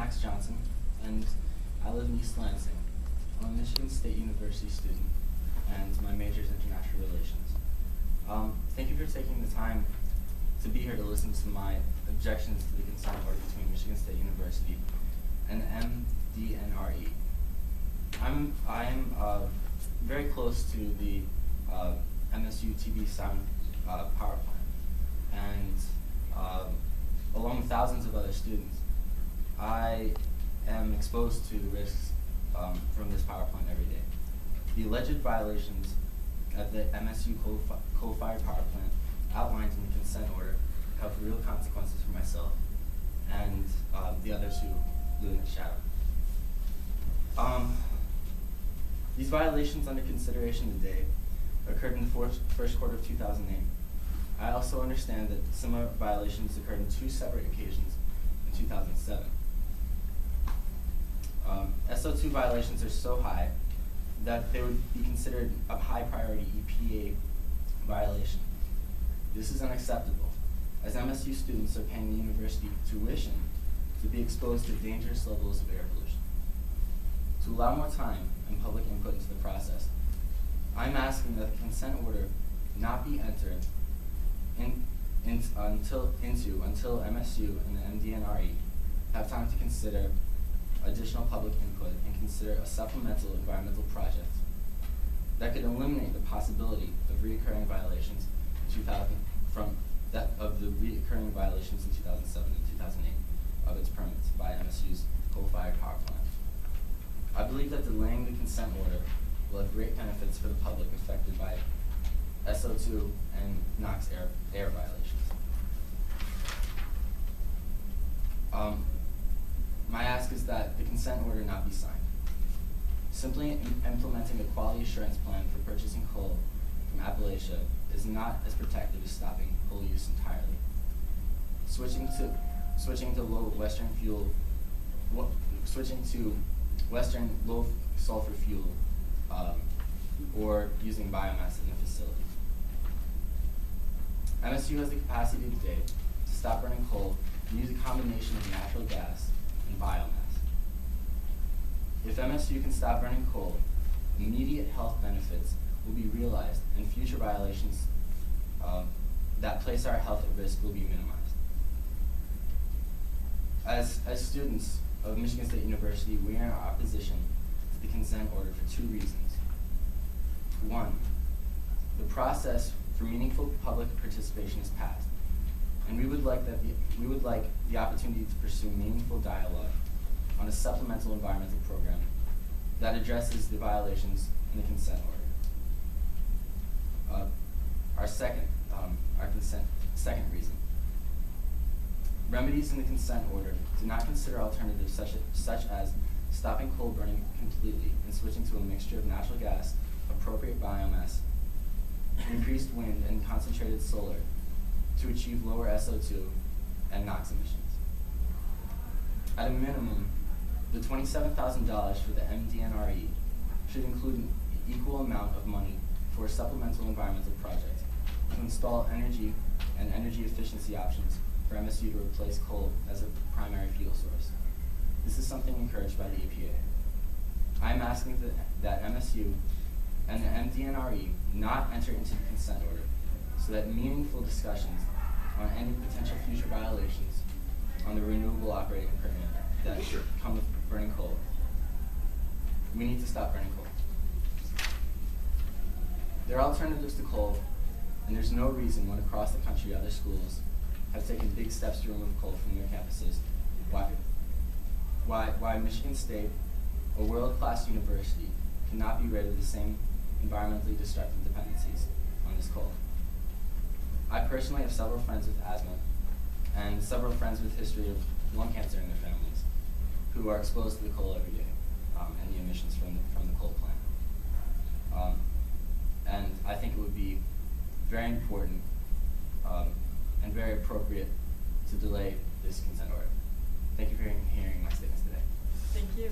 Max Johnson, and I live in East Lansing. I'm a Michigan State University student, and my major is international relations. Thank you for taking the time to be here to listen to my objections to the consent order between Michigan State University and the MDNRE. I am very close to the MSU TB Siomon power plant, and along with thousands of other students, I am exposed to the risks from this power plant every day. The alleged violations at the MSU coal-fired power plant outlined in the consent order have real consequences for myself and the others who live in the shadow. These violations under consideration today occurred in the first quarter of 2008. I also understand that similar violations occurred on 2 separate occasions in 2007. SO2 violations are so high that they would be considered a high priority EPA violation. This is unacceptable, as MSU students are paying the university tuition to be exposed to dangerous levels of air pollution. To allow more time and public input into the process, I'm asking that the consent order not be entered until MSU and the MDNRE have time to consider additional public input and consider a supplemental environmental project that could eliminate the possibility of reoccurring violations in 2007 and 2008 of its permits by MSU's coal-fired power plant. I believe that delaying the consent order will have great benefits for the public affected by SO2 and NOx air violations. My ask is that the consent order not be signed. Simply implementing a quality assurance plan for purchasing coal from Appalachia is not as protective as stopping coal use entirely. Switching to Western low sulfur fuel or using biomass in the facility. MSU has the capacity today to stop burning coal and use a combination of natural gas and biomass. If MSU can stop burning coal, immediate health benefits will be realized and future violations that place our health at risk will be minimized. As students of Michigan State University, we are in opposition to the consent order for 2 reasons. 1, the process for meaningful public participation is passed, and we would like the opportunity to pursue meaningful dialogue on a supplemental environmental program that addresses the violations in the consent order. Second reason. Remedies in the consent order do not consider alternatives such as stopping coal burning completely and switching to a mixture of natural gas, appropriate biomass, increased wind, and concentrated solar to achieve lower SO2 and NOx emissions. At a minimum, the $27,000 for the MDNRE should include an equal amount of money for a supplemental environmental project to install energy and energy efficiency options for MSU to replace coal as a primary fuel source. This is something encouraged by the EPA. I am asking that MSU and the MDNRE not enter into the consent order so that meaningful discussions on any potential future violations on the Renewable Operating Permit that come with burning coal. We need to stop burning coal. There are alternatives to coal, and there's no reason when across the country other schools have taken big steps to remove coal from their campuses why Michigan State, a world-class university, cannot be rid of the same environmentally destructive dependencies on this coal. I personally have several friends with asthma and several friends with history of lung cancer in their families who are exposed to the coal every day and the emissions from the coal plant. And I think it would be very important and very appropriate to delay this consent order. Thank you for hearing my statements today. Thank you.